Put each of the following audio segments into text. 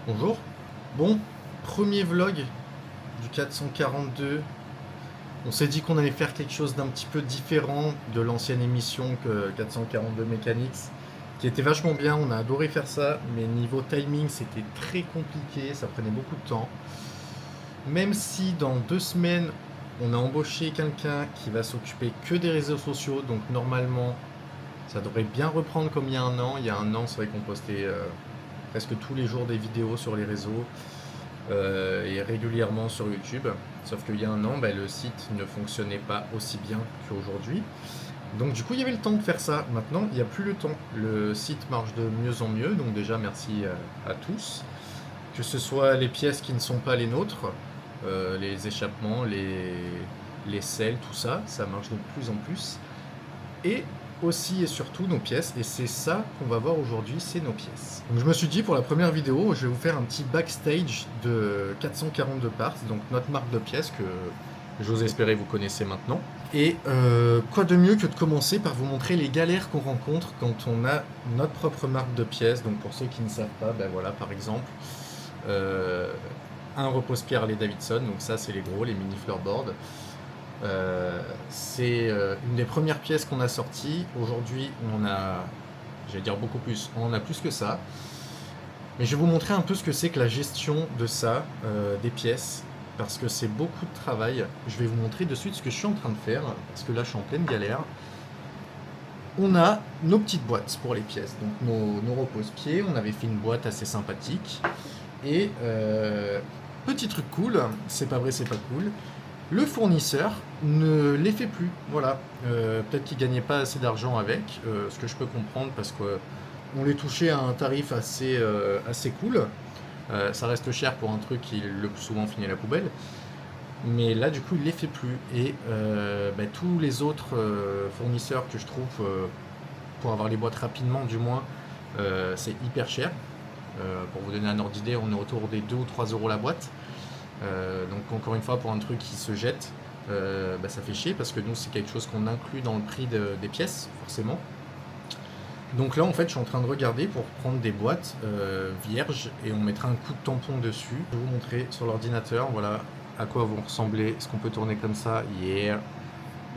Bonjour. Bon, premier vlog du 442. On s'est dit qu'on allait faire quelque chose d'un petit peu différent de l'ancienne émission que 442 Mechanics, qui était vachement bien. On a adoré faire ça, mais niveau timing, c'était très compliqué. Ça prenait beaucoup de temps. Même si dans 2 semaines, on a embauché quelqu'un qui va s'occuper que des réseaux sociaux, donc normalement, ça devrait bien reprendre comme il y a un an. Il y a un an, c'est vrai qu'on postait presque tous les jours des vidéos sur les réseaux. Et régulièrement sur YouTube. Sauf qu'il y a un an, le site ne fonctionnait pas aussi bien qu'aujourd'hui. Donc du coup, il y avait le temps de faire ça. Maintenant, il n'y a plus le temps. Le site marche de mieux en mieux. Donc déjà, merci à tous. Que ce soit les pièces qui ne sont pas les nôtres, les échappements, les selles, tout ça, ça marche de plus en plus. Et aussi et surtout nos pièces, et c'est ça qu'on va voir aujourd'hui, c'est nos pièces. Donc je me suis dit pour la première vidéo, je vais vous faire un petit backstage de 442 parts, donc notre marque de pièces que j'ose espérer vous connaissez maintenant. Et quoi de mieux que de commencer par vous montrer les galères qu'on rencontre quand on a notre propre marque de pièces. Donc pour ceux qui ne savent pas, ben voilà, par exemple, euh, un repose-pierre Harley Davidson, donc ça c'est les gros, les mini floorboards. C'est une des premières pièces qu'on a sorties. Aujourd'hui, on en a, j'allais dire beaucoup plus, on en a plus que ça. Mais je vais vous montrer un peu ce que c'est que la gestion de ça, des pièces, parce que c'est beaucoup de travail. Je vais vous montrer de suite ce que je suis en train de faire, parce que là, je suis en pleine galère. On a nos petites boîtes pour les pièces, donc nos repose-pieds. On avait fait une boîte assez sympathique. Et petit truc cool, c'est pas vrai, c'est pas cool. Le fournisseur ne les fait plus. Voilà. Peut-être qu'il gagnait pas assez d'argent avec, ce que je peux comprendre parce qu'on les touchait à un tarif assez cool. Ça reste cher pour un truc qui le plus souvent finit à la poubelle. Mais là, du coup, il les fait plus. Et tous les autres fournisseurs que je trouve pour avoir les boîtes rapidement, du moins, c'est hyper cher. Pour vous donner un ordre d'idée, on est autour des 2 ou 3 euros la boîte. Donc encore une fois, pour un truc qui se jette, ça fait chier parce que nous, c'est quelque chose qu'on inclut dans le prix des pièces, forcément. Donc là, en fait, je suis en train de regarder pour prendre des boîtes vierges et on mettra un coup de tampon dessus. Je vais vous montrer sur l'ordinateur, voilà à quoi vont ressembler. Est-ce qu'on peut tourner comme ça? Yeah.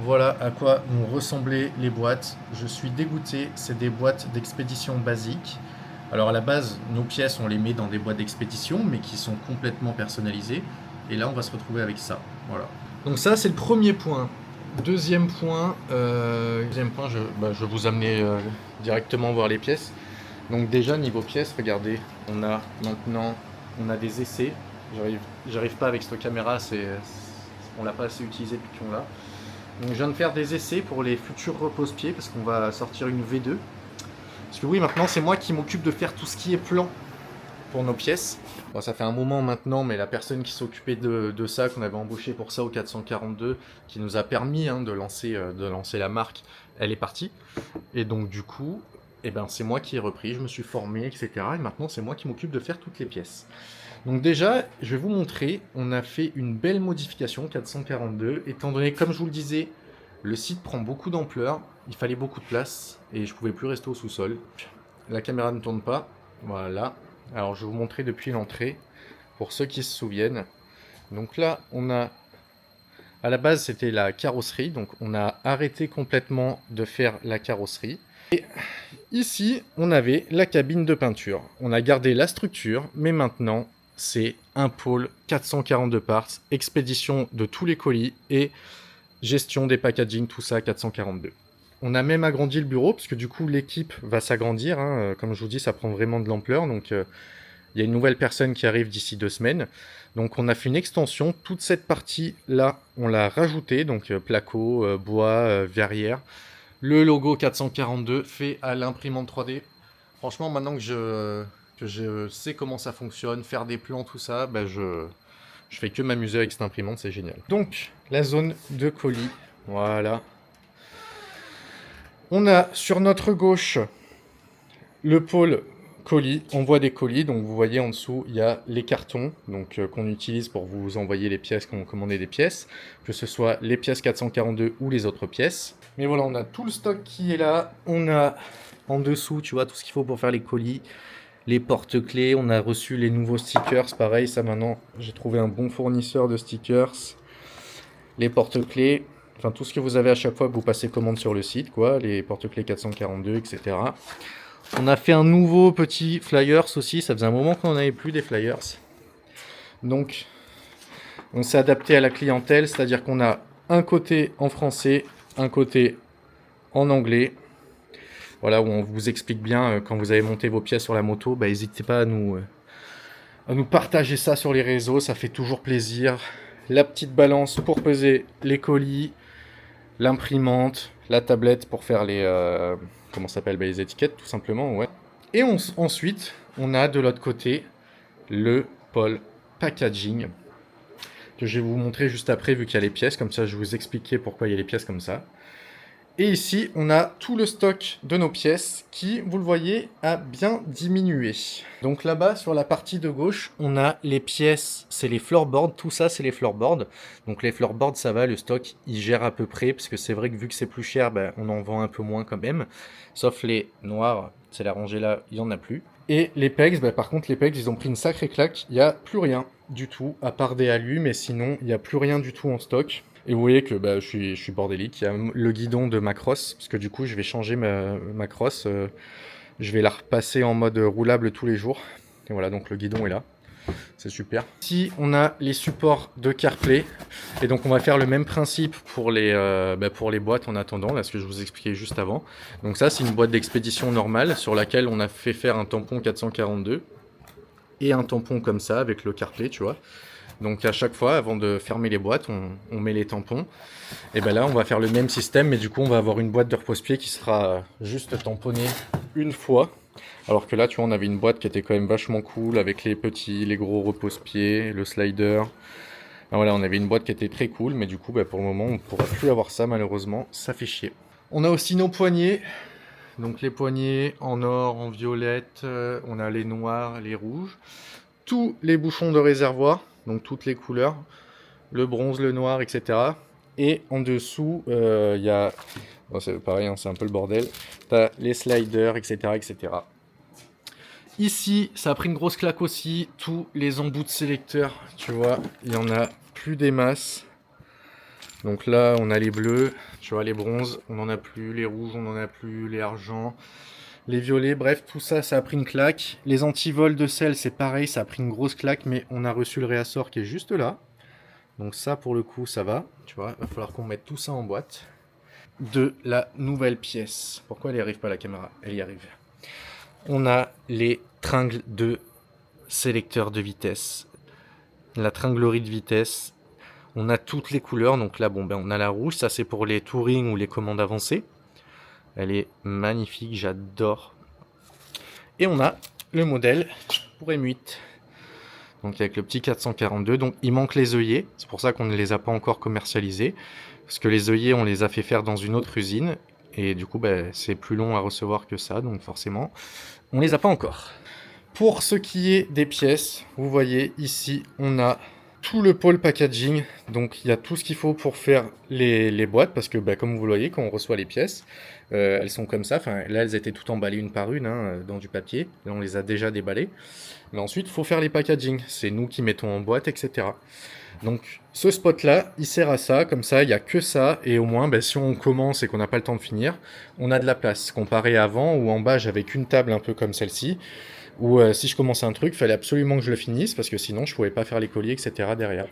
Voilà à quoi vont ressembler les boîtes. Je suis dégoûté, c'est des boîtes d'expédition basiques. Alors à la base, nos pièces, on les met dans des boîtes d'expédition, mais qui sont complètement personnalisées. Et là, on va se retrouver avec ça. Voilà. Donc ça, c'est le premier point. Deuxième point, je vais vous amener directement voir les pièces. Donc déjà, niveau pièces, regardez, on a des essais. J'arrive pas avec cette caméra, on l'a pas assez utilisé depuis qu'on l'a. Donc je viens de faire des essais pour les futurs repose-pieds parce qu'on va sortir une V2. Parce que oui, maintenant c'est moi qui m'occupe de faire tout ce qui est plan pour nos pièces. Bon, ça fait un moment maintenant, mais la personne qui s'occupait de ça, qu'on avait embauché pour ça au 442, qui nous a permis de lancer la marque, elle est partie. Et donc du coup, c'est moi qui ai repris, je me suis formé, etc. Et maintenant c'est moi qui m'occupe de faire toutes les pièces. Donc déjà, je vais vous montrer, on a fait une belle modification 442, étant donné, comme je vous le disais, le site prend beaucoup d'ampleur, il fallait beaucoup de place, et je pouvais plus rester au sous-sol. La caméra ne tourne pas, voilà. Alors je vais vous montrer depuis l'entrée, pour ceux qui se souviennent. Donc là, à la base c'était la carrosserie, donc on a arrêté complètement de faire la carrosserie. Et ici, on avait la cabine de peinture. On a gardé la structure, mais maintenant, c'est un pôle 442 parts, expédition de tous les colis et gestion des packaging, tout ça 442. On a même agrandi le bureau, parce que du coup, l'équipe va s'agrandir. Hein. Comme je vous dis, ça prend vraiment de l'ampleur. Donc, il y a une nouvelle personne qui arrive d'ici 2 semaines. Donc, on a fait une extension. Toute cette partie-là, on l'a rajoutée. Donc, placo, bois, verrière. Le logo 442 fait à l'imprimante 3D. Franchement, maintenant que je sais comment ça fonctionne, faire des plans, tout ça, je fais que m'amuser avec cette imprimante, c'est génial. Donc, la zone de colis, voilà. On a sur notre gauche le pôle colis, envoi des colis. Donc vous voyez en dessous, il y a les cartons donc qu'on utilise pour vous envoyer les pièces quand vous commandez des pièces, que ce soit les pièces 442 ou les autres pièces. Mais voilà, on a tout le stock qui est là. On a en dessous, tu vois, tout ce qu'il faut pour faire les colis. Les porte-clés, on a reçu les nouveaux stickers, pareil, ça maintenant, j'ai trouvé un bon fournisseur de stickers. Les porte-clés, enfin tout ce que vous avez à chaque fois que vous passez commande sur le site, quoi, les porte-clés 442, etc. On a fait un nouveau petit flyers aussi, ça faisait un moment qu'on n'en avait plus des flyers. Donc, on s'est adapté à la clientèle, c'est-à-dire qu'on a un côté en français, un côté en anglais. Voilà, où on vous explique bien quand vous avez monté vos pièces sur la moto, bah, n'hésitez pas à nous partager ça sur les réseaux, ça fait toujours plaisir. La petite balance pour peser les colis, l'imprimante, la tablette pour faire les comment ça s'appelle, bah, les étiquettes tout simplement, ouais. Et ensuite, on a de l'autre côté le pôle packaging que je vais vous montrer juste après vu qu'il y a les pièces, comme ça je vais vous expliquer pourquoi il y a les pièces comme ça. Et ici, on a tout le stock de nos pièces qui, vous le voyez, a bien diminué. Donc là-bas, sur la partie de gauche, on a les pièces, c'est les floorboards, tout ça c'est les floorboards. Donc les floorboards, ça va, le stock, il gère à peu près, parce que c'est vrai que vu que c'est plus cher, ben, on en vend un peu moins quand même. Sauf les noirs, c'est la rangée là, il n'y en a plus. Et les pegs, ben, par contre les pegs, ils ont pris une sacrée claque, il n'y a plus rien du tout, à part des alus, mais sinon, il n'y a plus rien du tout en stock. Et vous voyez que bah, je suis bordélique. Il y a le guidon de ma crosse, parce que du coup, je vais changer ma crosse. Je vais la repasser en mode roulable tous les jours. Et voilà, donc le guidon est là. C'est super. Ici, on a les supports de CarPlay. Et donc, on va faire le même principe pour les boîtes en attendant, là, ce que je vous expliquais juste avant. Donc ça, c'est une boîte d'expédition normale sur laquelle on a fait faire un tampon 442 et un tampon comme ça avec le CarPlay, tu vois. Donc à chaque fois, avant de fermer les boîtes, on met les tampons. Et ben là, on va faire le même système, mais du coup, on va avoir une boîte de repose-pied qui sera juste tamponnée une fois. Alors que là, tu vois, on avait une boîte qui était quand même vachement cool, avec les petits, les gros repose-pieds, le slider. Ah, voilà, on avait une boîte qui était très cool, mais du coup, bah, pour le moment, on ne pourra plus avoir ça, malheureusement. Ça fait chier. On a aussi nos poignées. Donc les poignées en or, en violette, on a les noirs, les rouges. Tous les bouchons de réservoir, donc toutes les couleurs, le bronze, le noir, etc. Et en dessous, il y a, bon, c'est pareil, hein, c'est un peu le bordel, t'as les sliders, etc., etc. Ici, ça a pris une grosse claque aussi, tous les embouts de sélecteurs, tu vois, il y en a plus des masses. Donc là, on a les bleus, tu vois, les bronzes, on n'en a plus, les rouges, on n'en a plus, les argents, les violets, bref, tout ça, ça a pris une claque. Les antivols de sel, c'est pareil, ça a pris une grosse claque, mais on a reçu le réassort qui est juste là. Donc ça, pour le coup, ça va. Tu vois, il va falloir qu'on mette tout ça en boîte. De la nouvelle pièce. Pourquoi elle n'y arrive pas la caméra? Elle y arrive. On a les tringles de sélecteur de vitesse. La tringlerie de vitesse. On a toutes les couleurs. Donc là, bon, ben, on a la rouge. Ça, c'est pour les touring ou les commandes avancées. Elle est magnifique, j'adore. Et on a le modèle pour M8. Donc avec le petit 442. Donc il manque les œillets. C'est pour ça qu'on ne les a pas encore commercialisés. Parce que les œillets, on les a fait faire dans une autre usine. Et du coup, ben, c'est plus long à recevoir que ça. Donc forcément, on les a pas encore. Pour ce qui est des pièces, vous voyez ici, on a tout le pôle packaging. Donc il y a tout ce qu'il faut pour faire les boîtes. Parce que ben, comme vous le voyez, quand on reçoit les pièces, elles sont comme ça. Enfin, là, elles étaient toutes emballées une par une hein, dans du papier. Là, on les a déjà déballées. Mais ensuite, il faut faire les packaging. C'est nous qui mettons en boîte, etc. Donc, ce spot-là, il sert à ça. Comme ça, il n'y a que ça. Et au moins, ben, si on commence et qu'on n'a pas le temps de finir, on a de la place. Comparé à avant, où en bas, j'avais qu'une table un peu comme celle-ci. Où si je commençais un truc, il fallait absolument que je le finisse. Parce que sinon, je ne pouvais pas faire les colliers, etc. derrière.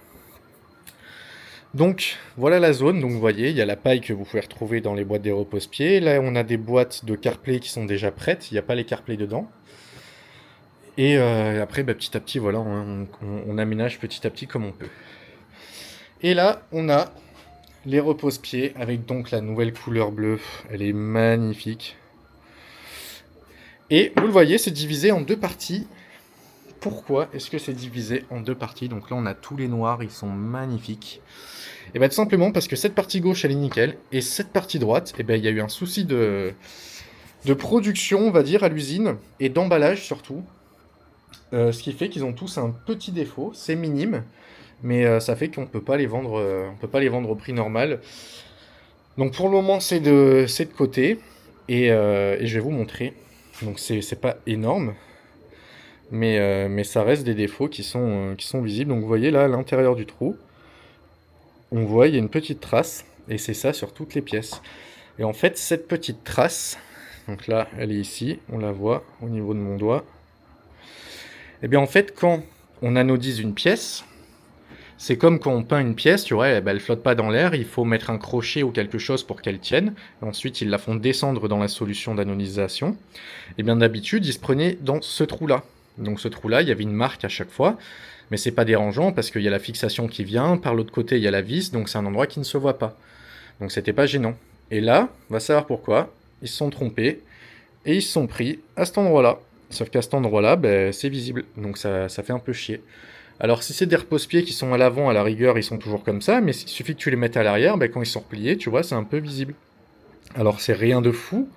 Donc voilà la zone, donc vous voyez, il y a la paille que vous pouvez retrouver dans les boîtes des repose-pieds. Là on a des boîtes de CarPlay qui sont déjà prêtes, il n'y a pas les CarPlay dedans. Et après bah, petit à petit, voilà, on aménage petit à petit comme on peut. Et là on a les repose-pieds avec donc la nouvelle couleur bleue, elle est magnifique. Et vous le voyez, c'est divisé en deux parties. Pourquoi est-ce que c'est divisé en deux parties? Donc là on a tous les noirs, ils sont magnifiques. Et bien tout simplement parce que cette partie gauche elle est nickel, et cette partie droite, et ben il y a eu un souci de production, on va dire, à l'usine, et d'emballage surtout. Ce qui fait qu'ils ont tous un petit défaut, c'est minime, mais ça fait qu'on peut pas les vendre, on peut pas les vendre au prix normal. Donc pour le moment c'est de côté, et je vais vous montrer. Donc c'est pas énorme, mais ça reste des défauts qui sont visibles. Donc vous voyez là, à l'intérieur du trou, on voit, il y a une petite trace, et c'est ça sur toutes les pièces. Et en fait, cette petite trace, donc là, elle est ici, on la voit au niveau de mon doigt. Et bien en fait, quand on anodise une pièce, c'est comme quand on peint une pièce, tu vois, elle flotte pas dans l'air, il faut mettre un crochet ou quelque chose pour qu'elle tienne. Et ensuite, ils la font descendre dans la solution d'anodisation. Et bien d'habitude, ils se prenaient dans ce trou-là. Donc ce trou-là, il y avait une marque à chaque fois, mais c'est pas dérangeant parce qu'il y a la fixation qui vient, par l'autre côté, il y a la vis, donc c'est un endroit qui ne se voit pas. Donc c'était pas gênant. Et là, on va savoir pourquoi, ils se sont trompés et ils se sont pris à cet endroit-là. Sauf qu'à cet endroit-là, ben, c'est visible, donc ça fait un peu chier. Alors si c'est des repose-pieds qui sont à l'avant, à la rigueur, ils sont toujours comme ça, mais il suffit que tu les mettes à l'arrière, ben, quand ils sont repliés, tu vois, c'est un peu visible. Alors c'est rien de fou,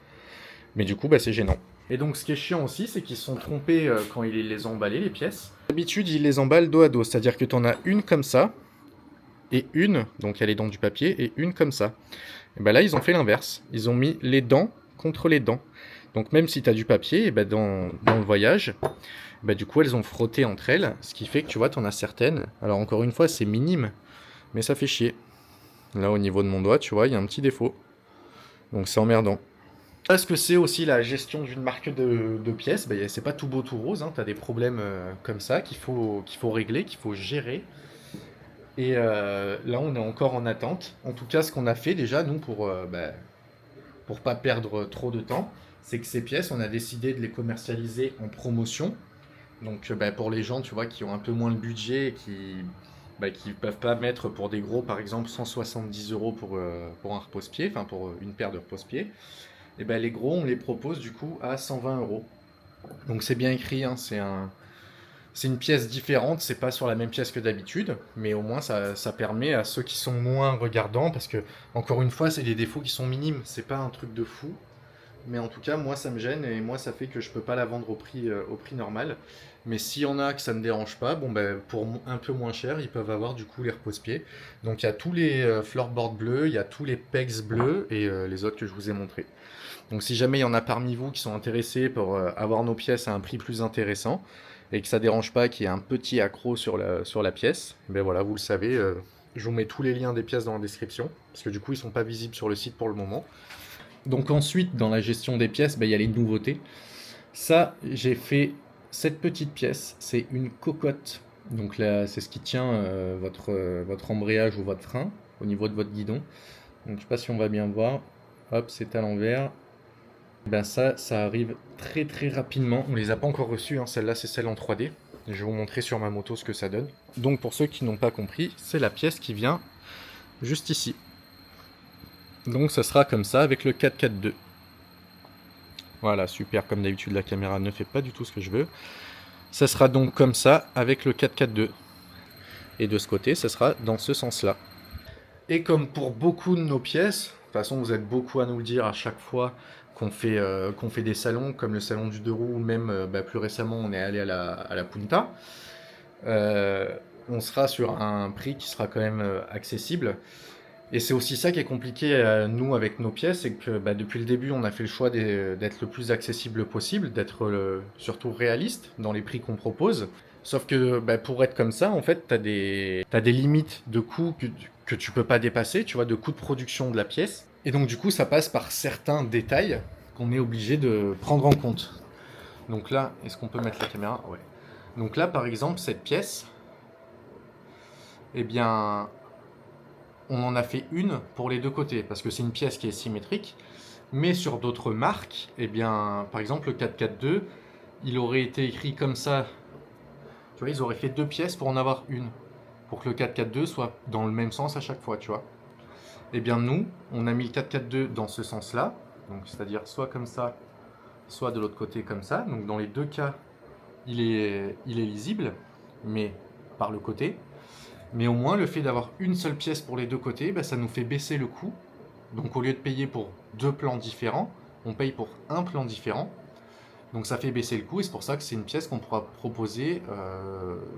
mais du coup, ben, c'est gênant. Et donc ce qui est chiant aussi, c'est qu'ils se sont trompés quand ils les ont emballés, les pièces. D'habitude, ils les emballent dos à dos, c'est-à-dire que tu en as une comme ça, et une, donc il y a les dents du papier, et une comme ça. Et ben là, ils ont fait l'inverse. Ils ont mis les dents contre les dents. Donc même si tu as du papier, et ben dans le voyage, bah, du coup elles ont frotté entre elles, ce qui fait que tu vois, tu en as certaines. Alors encore une fois, c'est minime, mais ça fait chier. Là au niveau de mon doigt, tu vois, il y a un petit défaut. Donc c'est emmerdant. Est-ce que c'est aussi la gestion d'une marque de pièces? Bah, c'est pas tout beau tout rose, hein. Tu as des problèmes comme ça qu'il faut régler, qu'il faut gérer. Et là on est encore en attente. En tout cas, ce qu'on a fait déjà, nous, pour pas perdre trop de temps, c'est que ces pièces, on a décidé de les commercialiser en promotion. Donc pour les gens, tu vois, qui ont un peu moins le budget et qui peuvent pas mettre pour des gros, par exemple, 170 euros pour un repose-pied, enfin pour une paire de repose-pieds, et ben les gros, on les propose du coup à 120 euros. Donc c'est bien écrit, hein, c'est une pièce différente, c'est pas sur la même pièce que d'habitude, mais au moins ça permet à ceux qui sont moins regardants, parce que encore une fois, c'est des défauts qui sont minimes, c'est pas un truc de fou. Mais en tout cas, moi, ça me gêne et moi, ça fait que je peux pas la vendre au prix normal. Mais s'il y en a que ça ne dérange pas, bon, ben, pour un peu moins cher, ils peuvent avoir du coup les repose-pieds. Donc il y a tous les floorboards bleus, il y a tous les pegs bleus et les autres que je vous ai montrés. Donc si jamais il y en a parmi vous qui sont intéressés pour avoir nos pièces à un prix plus intéressant et que ça dérange pas qu'il y ait un petit accroc sur la pièce, ben voilà, vous le savez, je vous mets tous les liens des pièces dans la description parce que du coup, ils sont pas visibles sur le site pour le moment. Donc ensuite, dans la gestion des pièces, il y a les nouveautés. Ça, j'ai fait cette petite pièce, c'est une cocotte. Donc là, c'est ce qui tient votre embrayage ou votre frein au niveau de votre guidon. Donc je ne sais pas si on va bien voir. Hop, c'est à l'envers. Ben ça arrive très très rapidement. On les a pas encore reçues, hein. Celle-là, c'est celle en 3D. Je vais vous montrer sur ma moto ce que ça donne. Donc pour ceux qui n'ont pas compris, c'est la pièce qui vient juste ici. Donc ça sera comme ça avec le 442. Voilà, super, comme d'habitude la caméra ne fait pas du tout ce que je veux. Ça sera donc comme ça avec le 442. Et de ce côté, ça sera dans ce sens-là. Et comme pour beaucoup de nos pièces, de toute façon vous êtes beaucoup à nous le dire à chaque fois qu'on fait des salons, comme le salon du 2 roues, ou même plus récemment on est allé à la Punta, on sera sur un prix qui sera quand même accessible. Et c'est aussi ça qui est compliqué, nous, avec nos pièces, c'est que depuis le début, on a fait le choix d'être le plus accessible possible, d'être surtout réaliste dans les prix qu'on propose. Sauf que pour être comme ça, en fait, t'as des limites de coûts que tu peux pas dépasser, tu vois, de coûts de production de la pièce. Et donc, du coup, ça passe par certains détails qu'on est obligé de prendre en compte. Donc là, est-ce qu'on peut mettre la caméra? Ouais. Donc là, par exemple, cette pièce, eh bien, on en a fait une pour les deux côtés, parce que c'est une pièce qui est symétrique, mais sur d'autres marques, eh bien, par exemple le 442, il aurait été écrit comme ça, tu vois, ils auraient fait deux pièces pour en avoir une, pour que le 442 soit dans le même sens à chaque fois, tu vois. Eh bien nous, on a mis le 442 dans ce sens-là, donc c'est-à-dire soit comme ça, soit de l'autre côté comme ça, donc dans les deux cas, il est lisible, mais par le côté. Mais au moins, le fait d'avoir une seule pièce pour les deux côtés, ça nous fait baisser le coût. Donc au lieu de payer pour deux plans différents, on paye pour un plan différent. Donc ça fait baisser le coût et c'est pour ça que c'est une pièce qu'on pourra proposer,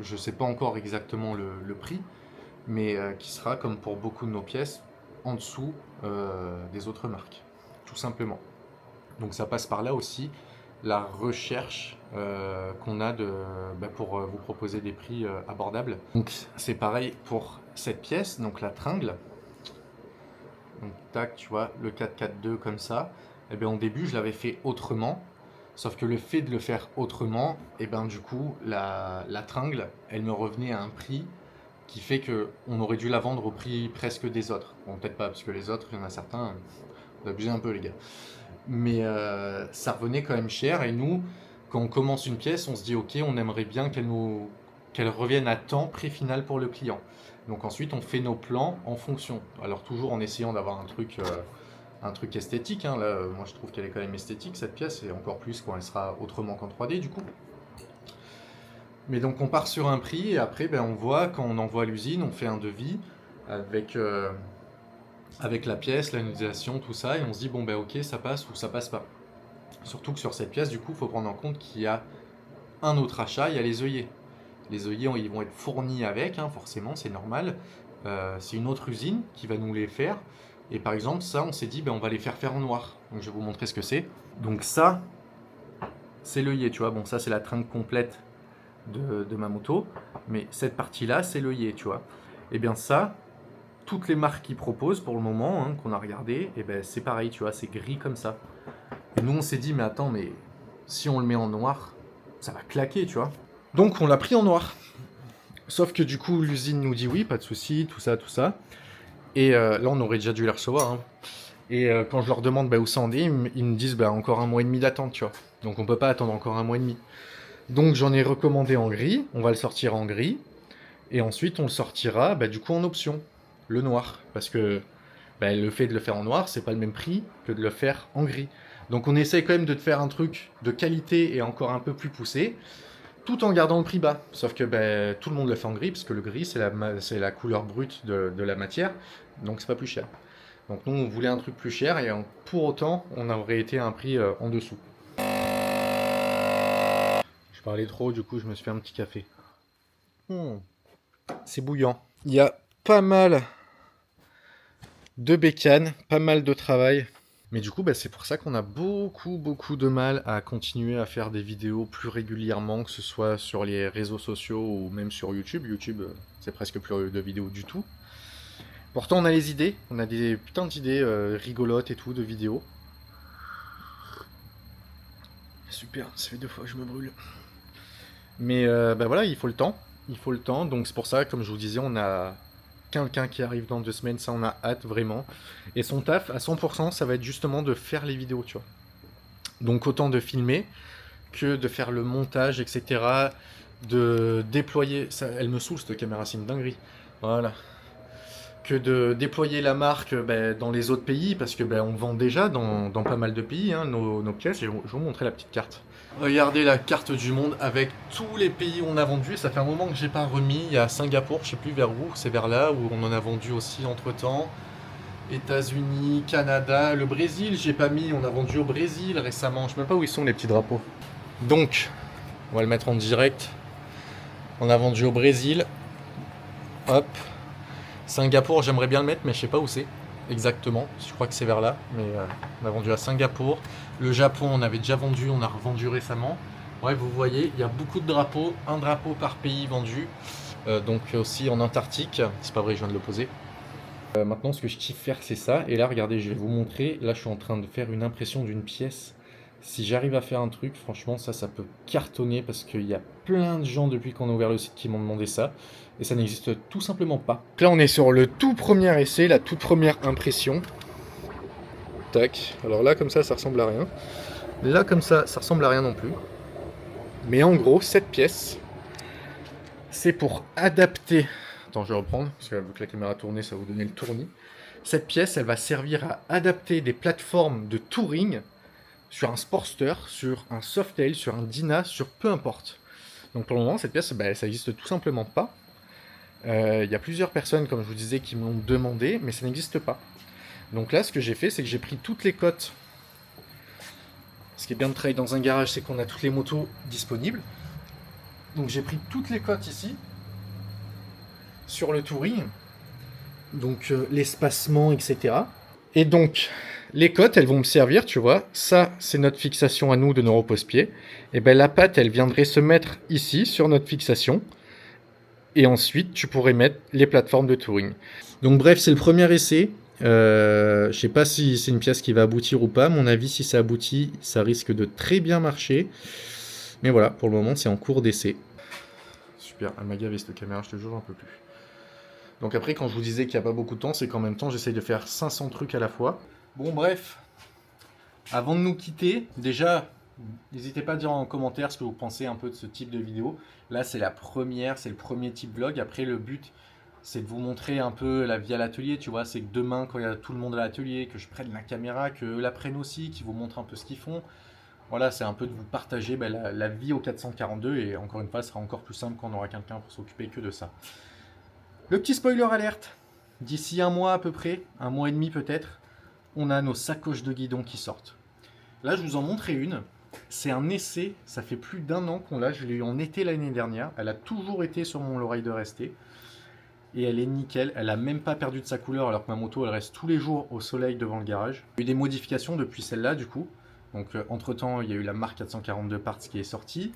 je ne sais pas encore exactement le prix, mais qui sera comme pour beaucoup de nos pièces, en dessous des autres marques, tout simplement. Donc ça passe par là aussi, la recherche qu'on a pour vous proposer des prix abordables. Donc c'est pareil pour cette pièce, donc la tringle. Donc tac, tu vois, le 4-4-2 comme ça. Et bien au début je l'avais fait autrement, sauf que le fait de le faire autrement, et ben du coup la tringle, elle me revenait à un prix qui fait que on aurait dû la vendre au prix presque des autres. Bon peut-être pas, parce que les autres, il y en a certains, vous abusez un peu les gars. Mais ça revenait quand même cher, et nous, quand on commence une pièce, on se dit ok, on aimerait bien qu'elle revienne à temps prix final pour le client. Donc ensuite, on fait nos plans en fonction. Alors toujours en essayant d'avoir un truc esthétique, hein. Là, moi je trouve qu'elle est quand même esthétique cette pièce, et encore plus quand elle sera autrement qu'en 3D du coup. Mais donc on part sur un prix, et après on voit, quand on envoie à l'usine, on fait un devis avec la pièce, l'annulation, tout ça, et on se dit bon ok, ça passe ou ça passe pas. Surtout que sur cette pièce, du coup, il faut prendre en compte qu'il y a un autre achat, il y a les œillets. Les œillets, ils vont être fournis avec, hein, forcément, c'est normal. C'est une autre usine qui va nous les faire. Et par exemple, ça, on s'est dit, on va les faire en noir. Donc je vais vous montrer ce que c'est. Donc ça, c'est l'œillet, tu vois. Bon, ça, c'est la tringle complète de ma moto. Mais cette partie-là, c'est l'œillet, tu vois. Et bien ça, toutes les marques qui proposent pour le moment, hein, qu'on a regardé, et c'est pareil, tu vois, c'est gris comme ça. Et nous, on s'est dit, mais attends, mais si on le met en noir, ça va claquer, tu vois. Donc, on l'a pris en noir. Sauf que du coup, l'usine nous dit oui, pas de souci, tout ça, tout ça. Et là, on aurait déjà dû les recevoir, hein. Et quand je leur demande où ça en est, ils me disent encore 1 mois et demi d'attente, tu vois. Donc, on peut pas attendre encore 1 mois et demi. Donc, j'en ai recommandé en gris. On va le sortir en gris. Et ensuite, on le sortira, du coup, en option, le noir. Parce que le fait de le faire en noir, c'est pas le même prix que de le faire en gris. Donc on essaye quand même de te faire un truc de qualité et encore un peu plus poussé, tout en gardant le prix bas. Sauf que tout le monde le fait en gris, parce que le gris, c'est la couleur brute de la matière, donc c'est pas plus cher. Donc nous, on voulait un truc plus cher, et pour autant, on aurait été à un prix en dessous. Je parlais trop, du coup, je me suis fait un petit café. C'est bouillant. Il y a pas mal de bécanes, pas mal de travail. Mais du coup, c'est pour ça qu'on a beaucoup de mal à continuer à faire des vidéos plus régulièrement, que ce soit sur les réseaux sociaux ou même sur YouTube. YouTube, c'est presque plus de vidéos du tout. Pourtant, on a les idées, on a des putains d'idées rigolotes et tout, de vidéos. Super, ça fait 2 fois que je me brûle. Mais voilà, il faut le temps. Il faut le temps, donc c'est pour ça, comme je vous disais, on a quelqu'un qui arrive dans 2 semaines, ça on a hâte vraiment. Et son taf à 100%, ça va être justement de faire les vidéos, tu vois. Donc autant de filmer que de faire le montage, etc. De déployer, ça, elle me saoule cette caméra, c'est une dinguerie. Voilà. Que de déployer la marque dans les autres pays, parce que on vend déjà dans pas mal de pays, hein, nos pièces. Je vais vous montrer la petite carte. Regardez la carte du monde avec tous les pays où on a vendu. Ça fait un moment que j'ai pas remis. Il y a Singapour, je sais plus vers où, c'est vers là où on en a vendu aussi entre temps. États-Unis, Canada, le Brésil, j'ai pas mis. On a vendu au Brésil récemment. Je sais même pas où ils sont les petits drapeaux. Donc, on va le mettre en direct. On a vendu au Brésil. Hop. Singapour, j'aimerais bien le mettre, mais je sais pas où c'est exactement. Je crois que c'est vers là. Mais on a vendu à Singapour. Le Japon, on avait déjà vendu, on a revendu récemment. Bref, vous voyez, il y a beaucoup de drapeaux, un drapeau par pays vendu. Donc aussi en Antarctique, c'est pas vrai, je viens de le poser. Maintenant, ce que je kiffe faire, c'est ça. Et là, regardez, je vais vous montrer. Là, je suis en train de faire une impression d'une pièce. Si j'arrive à faire un truc, franchement, ça peut cartonner, parce qu'il y a plein de gens depuis qu'on a ouvert le site qui m'ont demandé ça. Et ça n'existe tout simplement pas. Là, on est sur le tout premier essai, la toute première impression. Tac. Alors là, comme ça ressemble à rien. Là, comme ça ressemble à rien non plus. Mais en gros, cette pièce, c'est pour adapter... Attends, je vais reprendre, parce que vu que la caméra tournée, ça va vous donner le tournis. Cette pièce, elle va servir à adapter des plateformes de touring sur un Sportster, sur un Softail, sur un Dyna, sur peu importe. Donc pour le moment, cette pièce, ça n'existe tout simplement pas. Il y a plusieurs personnes, comme je vous disais, qui me l'ont demandé, mais ça n'existe pas. Donc là, ce que j'ai fait, c'est que j'ai pris toutes les cotes. Ce qui est bien de travailler dans un garage, c'est qu'on a toutes les motos disponibles. Donc j'ai pris toutes les cotes ici, sur le touring. Donc l'espacement, etc. Et donc, les cotes, elles vont me servir, tu vois. Ça, c'est notre fixation à nous de nos repose-pieds. Et ben la patte, elle viendrait se mettre ici, sur notre fixation. Et ensuite, tu pourrais mettre les plateformes de touring. Donc bref, c'est le premier essai. Je sais pas si c'est une pièce qui va aboutir ou pas. À mon avis, si ça aboutit, ça risque de très bien marcher. Mais voilà, pour le moment, c'est en cours d'essai. Super, elle m'a gavé cette caméra, je te jure, j'en peux plus. Donc après, quand je vous disais qu'il n'y a pas beaucoup de temps, c'est qu'en même temps, j'essaye de faire 500 trucs à la fois. Bon, bref, avant de nous quitter, déjà, n'hésitez pas à dire en commentaire ce que vous pensez un peu de ce type de vidéo. Là, c'est la première, c'est le premier type vlog. Après, le but, c'est de vous montrer un peu la vie à l'atelier, tu vois. C'est que demain, quand il y a tout le monde à l'atelier, que je prenne la caméra, qu'eux la prennent aussi, qu'ils vous montrent un peu ce qu'ils font. Voilà, c'est un peu de vous partager la vie au 442. Et encore une fois, ce sera encore plus simple quand on aura quelqu'un pour s'occuper que de ça. Le petit spoiler alerte. D'ici un mois à peu près, un mois et demi peut-être, on a nos sacoches de guidon qui sortent. Là, je vous en montrerai une. C'est un essai, ça fait plus d'1 an qu'on l'a, je l'ai eu en été l'année dernière. Elle a toujours été sur mon lowrider ST. Et elle est nickel, elle a même pas perdu de sa couleur alors que ma moto elle reste tous les jours au soleil devant le garage. Il y a eu des modifications depuis celle-là du coup. Donc entre temps il y a eu la marque 442 Parts qui est sortie.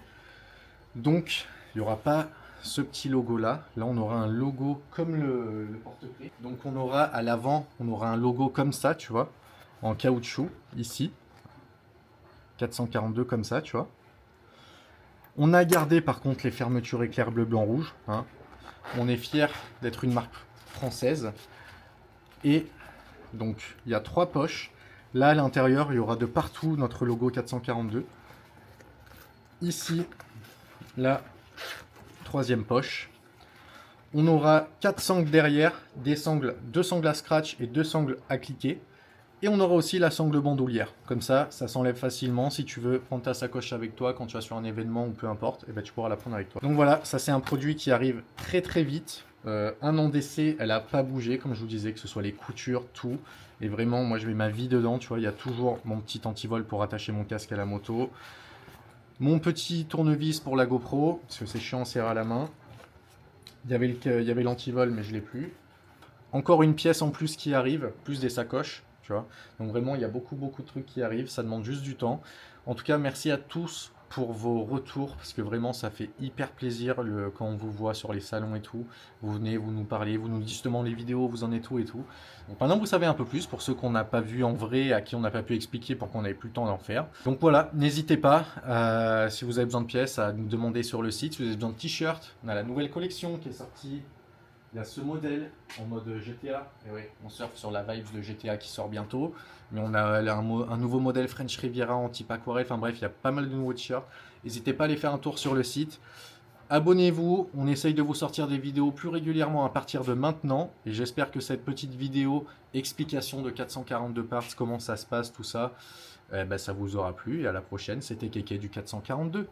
Donc il n'y aura pas ce petit logo là. Là on aura un logo comme le porte-clés. Donc on aura à l'avant, on aura un logo comme ça, tu vois, en caoutchouc ici. 442 comme ça, tu vois. On a gardé par contre les fermetures éclair bleu, blanc, rouge. Hein. On est fier d'être une marque française. Et donc il y a 3 poches. Là à l'intérieur il y aura de partout notre logo 442. Ici, la 3e poche. On aura 4 sangles derrière, des sangles, 2 sangles à scratch et 2 sangles à cliquer. Et on aura aussi la sangle bandoulière. Comme ça s'enlève facilement. Si tu veux prendre ta sacoche avec toi quand tu vas sur un événement ou peu importe, et ben tu pourras la prendre avec toi. Donc voilà, ça c'est un produit qui arrive très très vite. 1 an d'essai, elle n'a pas bougé, comme je vous disais, que ce soit les coutures, tout. Et vraiment, moi je mets ma vie dedans, tu vois. Il y a toujours mon petit antivol pour attacher mon casque à la moto. Mon petit tournevis pour la GoPro, parce que c'est chiant, serré à la main. Il y avait l'antivol, mais je ne l'ai plus. Encore une pièce en plus qui arrive, plus des sacoches. Tu vois. Donc vraiment, il y a beaucoup de trucs qui arrivent, ça demande juste du temps. En tout cas, merci à tous pour vos retours, parce que vraiment, ça fait hyper plaisir quand on vous voit sur les salons et tout. Vous venez, vous nous parlez, vous nous dites justement les vidéos, vous en êtes où et tout. Donc maintenant, vous savez un peu plus, pour ceux qu'on n'a pas vu en vrai, à qui on n'a pas pu expliquer pour qu'on n'avait plus le temps d'en faire. Donc voilà, n'hésitez pas, si vous avez besoin de pièces, à nous demander sur le site. Si vous avez besoin de t-shirts, on a la nouvelle collection qui est sortie. Il y a ce modèle en mode GTA, et oui, on surfe sur la vibes de GTA qui sort bientôt, mais on a un nouveau modèle French Riviera en type aquarelle, enfin bref, il y a pas mal de nouveaux t-shirts. N'hésitez pas à aller faire un tour sur le site. Abonnez-vous, on essaye de vous sortir des vidéos plus régulièrement à partir de maintenant, et j'espère que cette petite vidéo explication de 442 parts, comment ça se passe, tout ça, ça vous aura plu, et à la prochaine, c'était Kéké du 442.